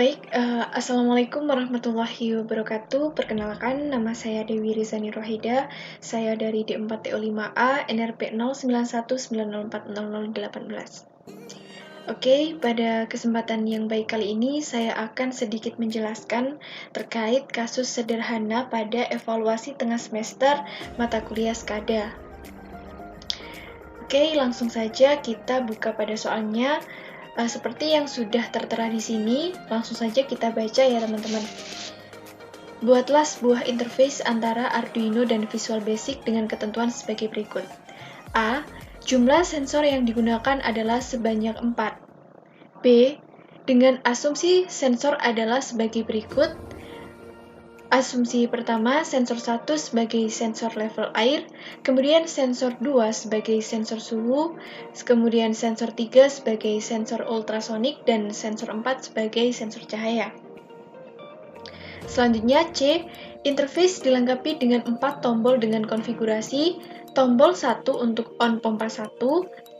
Assalamualaikum warahmatullahi wabarakatuh. Perkenalkan, nama saya Dewi Rizani Rohida. Saya dari D4TO5A, NRP 0919040018. Oke, pada kesempatan yang baik kali ini, saya akan sedikit menjelaskan terkait kasus sederhana pada evaluasi tengah semester mata kuliah SKADA. Oke, langsung saja kita buka pada soalnya. Seperti yang sudah tertera di sini, langsung saja kita baca ya teman-teman. Buatlah sebuah interface antara Arduino dan Visual Basic dengan ketentuan sebagai berikut. A. Jumlah sensor yang digunakan adalah sebanyak 4. B. Dengan asumsi sensor adalah sebagai berikut. Asumsi pertama, sensor 1 sebagai sensor level air, kemudian sensor 2 sebagai sensor suhu, kemudian sensor 3 sebagai sensor ultrasonik, dan sensor 4 sebagai sensor cahaya. Selanjutnya C, interface dilengkapi dengan 4 tombol dengan konfigurasi, tombol 1 untuk on pompa 1,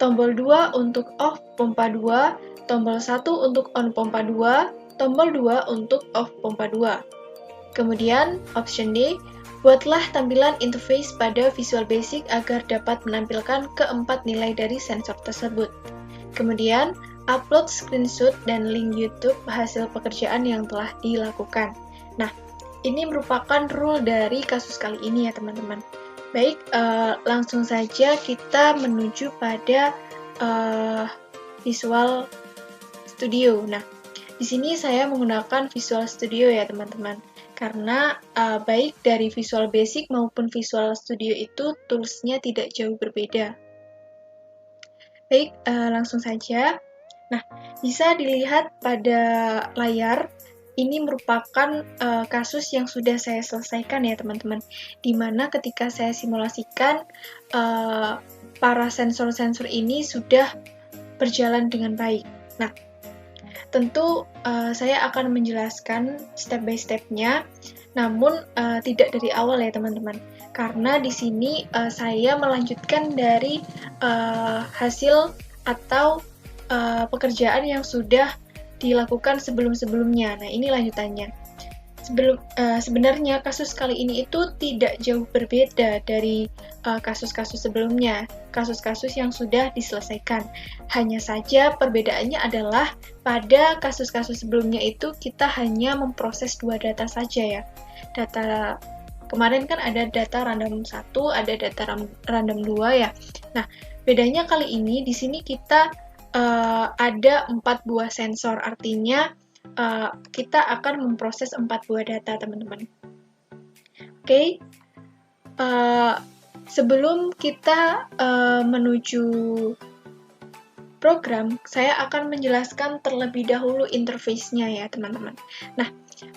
tombol 2 untuk off pompa 2, tombol 1 untuk on pompa 2, tombol 2 untuk off pompa 2. Kemudian, option D, buatlah tampilan interface pada Visual Basic agar dapat menampilkan keempat nilai dari sensor tersebut. Kemudian, upload screenshot dan link YouTube hasil pekerjaan yang telah dilakukan. Nah, ini merupakan rule dari kasus kali ini ya teman-teman. Baik, langsung saja kita menuju pada Visual Studio. Nah, di sini saya menggunakan Visual Studio ya teman-teman. Karena baik dari Visual Basic maupun Visual Studio itu toolsnya tidak jauh berbeda. Baik, langsung saja. Nah, bisa dilihat pada layar, ini merupakan kasus yang sudah saya selesaikan ya teman-teman. Dimana ketika saya simulasikan, para sensor-sensor ini sudah berjalan dengan baik. Nah, tentu saya akan menjelaskan step by step-nya, namun tidak dari awal ya teman-teman. Karena di sini saya melanjutkan dari hasil atau pekerjaan yang sudah dilakukan sebelum-sebelumnya. Nah, ini lanjutannya. Sebenarnya kasus kali ini itu tidak jauh berbeda dari kasus-kasus sebelumnya, kasus-kasus yang sudah diselesaikan. Hanya saja perbedaannya adalah pada kasus-kasus sebelumnya itu kita hanya memproses 2 data saja ya. Data kemarin kan ada data random 1, ada data random 2 ya. Nah, bedanya kali ini di sini kita ada 4 buah sensor, artinya kita akan memproses 4 buah data, teman-teman. Oke, sebelum kita menuju program, saya akan menjelaskan terlebih dahulu interface-nya ya, teman-teman. Nah,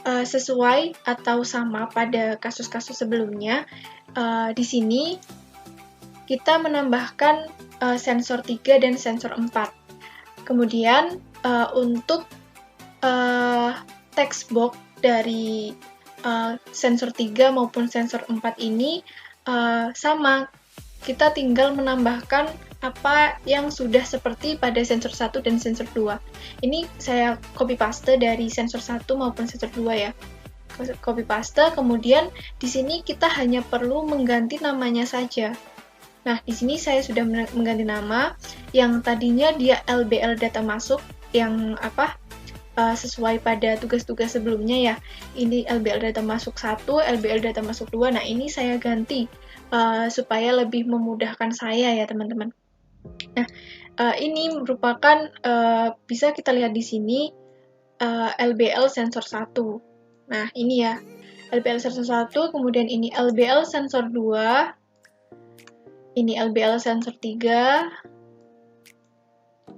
sesuai atau sama pada kasus-kasus sebelumnya, di sini kita menambahkan sensor 3 dan sensor 4. Kemudian, untuk text box dari sensor 3 maupun sensor 4 ini sama, kita tinggal menambahkan apa yang sudah seperti pada sensor 1 dan sensor 2. Ini saya copy paste dari sensor 1 maupun sensor 2 ya. Copy paste, kemudian di sini kita hanya perlu mengganti namanya saja. Nah, di sini saya sudah mengganti nama, yang tadinya dia LBL data masuk, yang sesuai pada tugas-tugas sebelumnya ya. Ini LBL data masuk 1, LBL data masuk 2. Nah, ini saya ganti supaya lebih memudahkan saya ya, teman-teman. Nah, ini merupakan bisa kita lihat di sini LBL sensor 1. Nah, ini ya. LBL sensor 1, kemudian ini LBL sensor 2. Ini LBL sensor 3.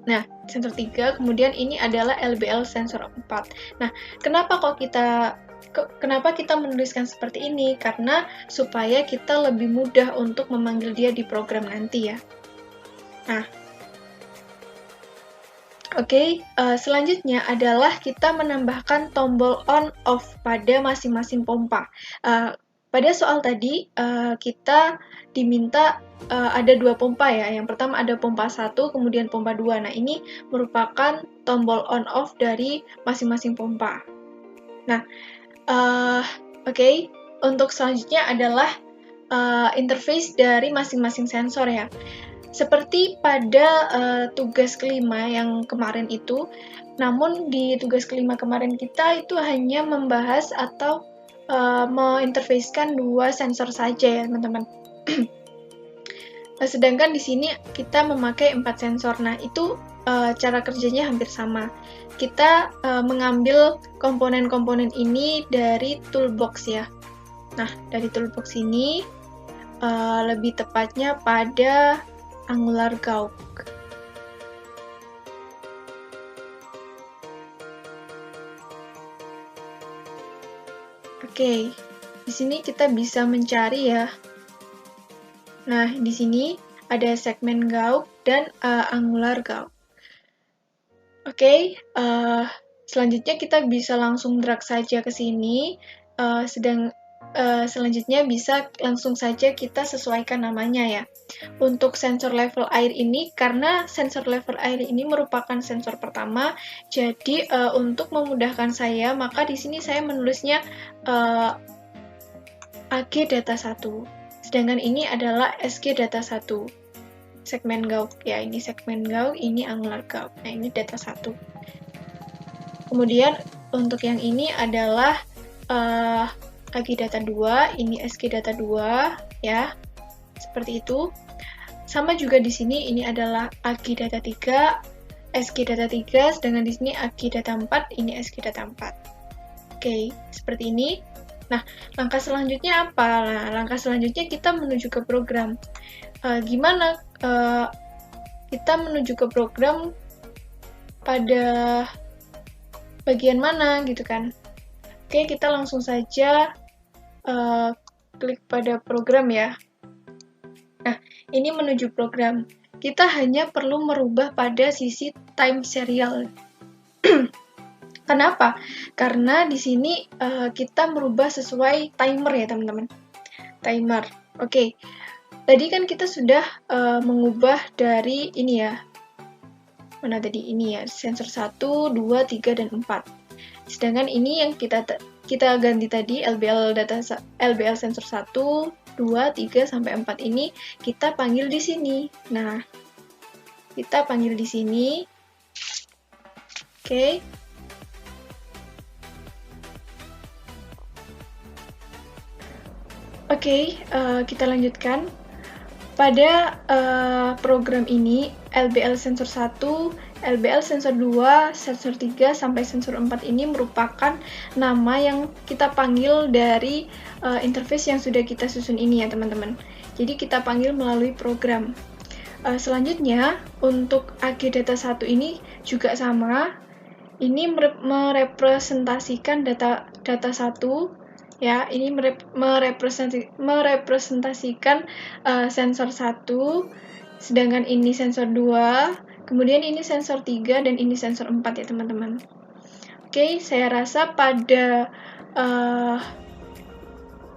Nah, sensor 3, kemudian ini adalah LBL sensor 4. Nah, kenapa kita menuliskan seperti ini? Karena supaya kita lebih mudah untuk memanggil dia di program nanti ya. Nah, oke, selanjutnya adalah kita menambahkan tombol on off pada masing-masing pompa. pada soal tadi kita diminta ada 2 pompa ya. Yang pertama ada pompa 1, kemudian pompa 2. Nah, ini merupakan tombol on off dari masing-masing pompa. Nah, oke. Untuk selanjutnya adalah interface dari masing-masing sensor ya. Seperti pada tugas kelima yang kemarin itu, namun di tugas kelima kemarin kita itu hanya membahas atau menginterfacekan 2 sensor saja ya teman-teman. Sedangkan di sini kita memakai 4 sensor. Nah, itu cara kerjanya hampir sama. Kita mengambil komponen-komponen ini dari toolbox ya. Nah, dari toolbox ini lebih tepatnya pada Angular Gauk. Oke, di sini kita bisa mencari ya. Nah, di sini ada segmen Gauk dan Angular Gauk. Oke, selanjutnya kita bisa langsung drag saja ke sini. Selanjutnya bisa langsung saja kita sesuaikan namanya ya. Untuk sensor level air ini, karena sensor level air ini merupakan sensor pertama, jadi untuk memudahkan saya, maka di sini saya menulisnya AG data 1. Sedangkan ini adalah SG data 1. Segmen Gauk ya, ini segmen Gauk, ini Angular Gauk. Nah, ini data 1. Kemudian untuk yang ini adalah AG data 2, ini SG data 2 ya. Seperti itu. Sama juga di sini ini adalah AG data 3, SG data 3, sedangkan di sini AG data 4, ini SG data 4. Oke, seperti ini. Nah, langkah selanjutnya apa? Nah, langkah selanjutnya kita menuju ke program. Gimana kita menuju ke program pada bagian mana gitu kan? Oke, kita langsung saja klik pada program ya. Nah, ini menuju program. Kita hanya perlu merubah pada sisi time serial. Kenapa? Karena di sini kita merubah sesuai timer ya teman-teman. Timer. Oke. Tadi kan kita sudah mengubah dari ini ya. Mana tadi? Ini ya, sensor 1, 2, 3, dan 4. Sedangkan ini yang kita ganti tadi, LBL sensor 1, 2, 3, sampai 4 ini kita panggil di sini. Nah, kita panggil di sini. Oke. Oke, kita lanjutkan. Pada program ini, LBL sensor 1, LBL sensor 2, sensor 3, sampai sensor 4 ini merupakan nama yang kita panggil dari interface yang sudah kita susun ini ya teman-teman. Jadi kita panggil melalui program. Selanjutnya, untuk AG data 1 ini juga sama. Ini merepresentasikan data 1 ya, ini merepresentasikan sensor 1, sedangkan ini sensor 2, kemudian ini sensor 3, dan ini sensor 4 ya teman-teman. Oke, saya rasa pada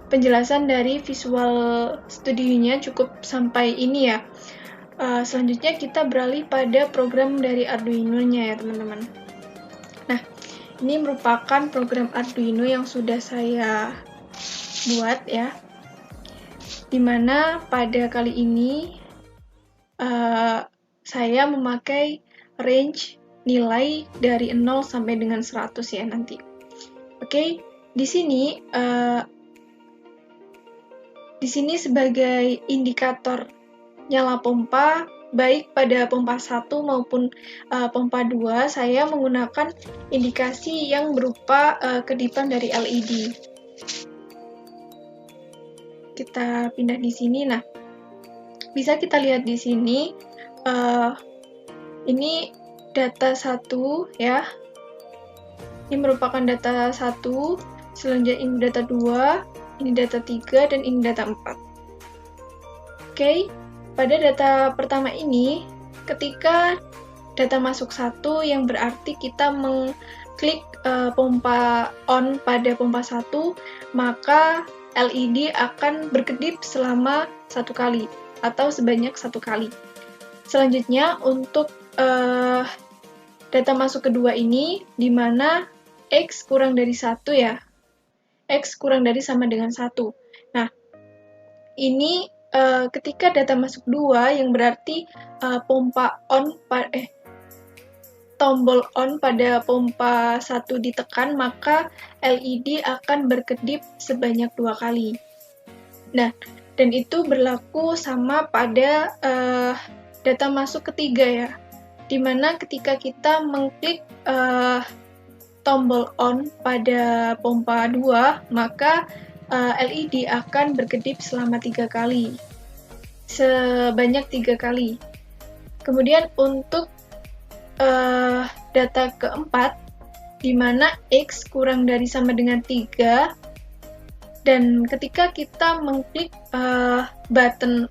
penjelasan dari Visual Studio-nya cukup sampai ini ya. Selanjutnya kita beralih pada program dari Arduino-nya ya teman-teman. Nah, ini merupakan program Arduino yang sudah saya buat ya, dimana pada kali ini saya memakai range nilai dari 0 sampai dengan 100 ya nanti. Oke, di sini sebagai indikator nyala pompa, baik pada pompa 1 maupun pompa 2, saya menggunakan indikasi yang berupa kedipan dari LED. Kita pindah di sini. Nah, bisa kita lihat di sini, ini data 1 ya. Ini merupakan data 1, selanjutnya ini data 2, ini data 3, dan ini data 4. Oke. Pada data pertama ini, ketika data masuk 1, yang berarti kita mengklik pompa on pada pompa 1, maka LED akan berkedip selama 1 kali atau sebanyak 1 kali. Selanjutnya untuk data masuk kedua ini, di mana X kurang dari 1 ya. X kurang dari sama dengan 1. Nah, ini ketika data masuk 2 yang berarti tombol on pada pompa 1 ditekan, maka LED akan berkedip sebanyak 2 kali. Nah, dan itu berlaku sama pada data masuk ketiga ya, dimana ketika kita mengklik tombol on pada pompa 2, maka LED akan berkedip selama 3 kali, sebanyak 3 kali. Kemudian untuk data keempat, di mana X kurang dari sama dengan 3, dan ketika kita mengklik button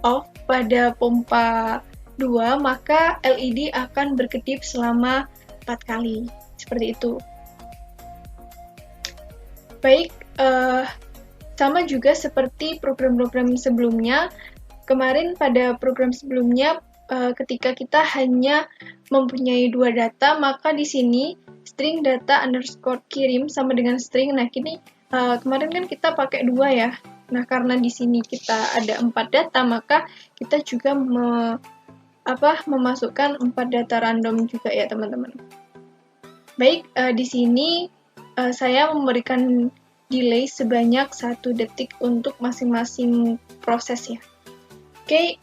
off pada pompa 2, maka LED akan berkedip selama 4 kali. Seperti itu. Baik, sama juga seperti program-program sebelumnya. Kemarin pada program sebelumnya, ketika kita hanya mempunyai 2 data, maka di sini string data underscore kirim sama dengan string. Nah, kemarin kan kita pakai 2 ya. Nah, karena di sini kita ada 4 data, maka kita juga memasukkan 4 data random juga ya, teman-teman. Baik, di sini saya memberikan delay sebanyak 1 detik untuk masing-masing proses ya. Oke,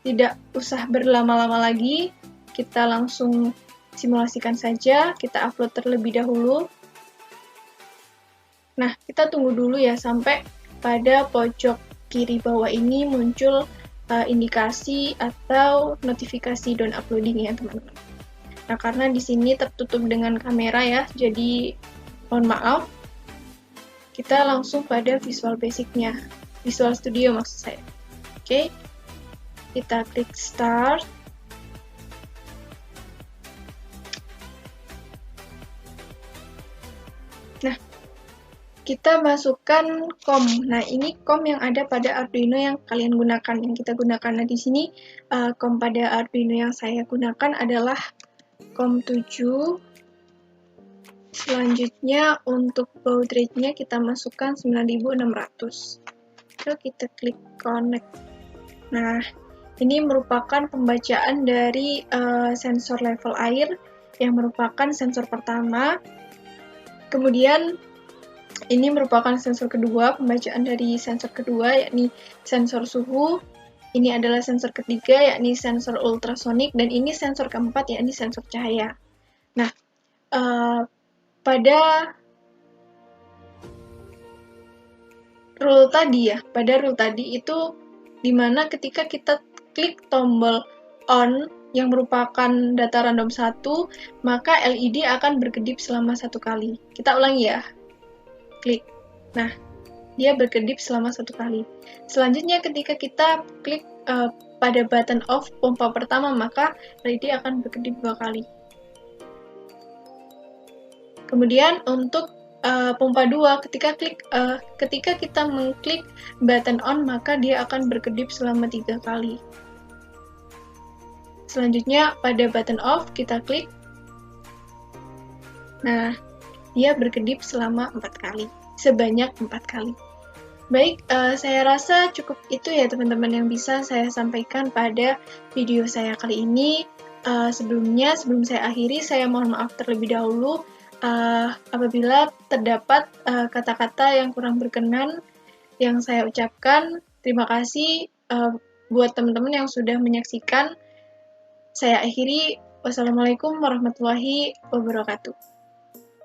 tidak usah berlama-lama lagi, kita langsung simulasikan saja, kita upload terlebih dahulu. Nah, kita tunggu dulu ya sampai pada pojok kiri bawah ini muncul indikasi atau notifikasi don't uploading ya, teman-teman. Nah, karena di sini tertutup dengan kamera ya, jadi mohon maaf. Kita langsung pada Visual Basic-nya, Visual Studio maksud saya. Oke, kita klik Start. Nah, kita masukkan COM. Nah, ini COM yang ada pada Arduino yang kalian gunakan, yang kita gunakan. Nah, di sini COM pada Arduino yang saya gunakan adalah COM 7. Selanjutnya untuk baud rate-nya kita masukkan 9600. Lalu kita klik connect. Nah, ini merupakan pembacaan dari sensor level air yang merupakan sensor pertama. Kemudian ini merupakan sensor kedua, pembacaan dari sensor kedua yakni sensor suhu. Ini adalah sensor ketiga yakni sensor ultrasonik, dan ini sensor keempat yakni sensor cahaya. Nah, pada rule tadi itu dimana ketika kita klik tombol on yang merupakan data random 1, maka LED akan berkedip selama 1 kali. Kita ulangi ya. Klik. Nah, dia berkedip selama 1 kali. Selanjutnya ketika kita klik pada button off pompa pertama, maka LED akan berkedip 2 kali. Kemudian untuk pompa 2, ketika kita mengklik button on, maka dia akan berkedip selama 3 kali. Selanjutnya pada button off kita klik. Nah, dia berkedip selama 4 kali, sebanyak 4 kali. Baik, saya rasa cukup itu ya teman-teman yang bisa saya sampaikan pada video saya kali ini. Sebelum saya akhiri, saya mohon maaf terlebih dahulu apabila terdapat kata-kata yang kurang berkenan yang saya ucapkan. Terima kasih buat teman-teman yang sudah menyaksikan. Saya akhiri. Wassalamualaikum warahmatullahi wabarakatuh.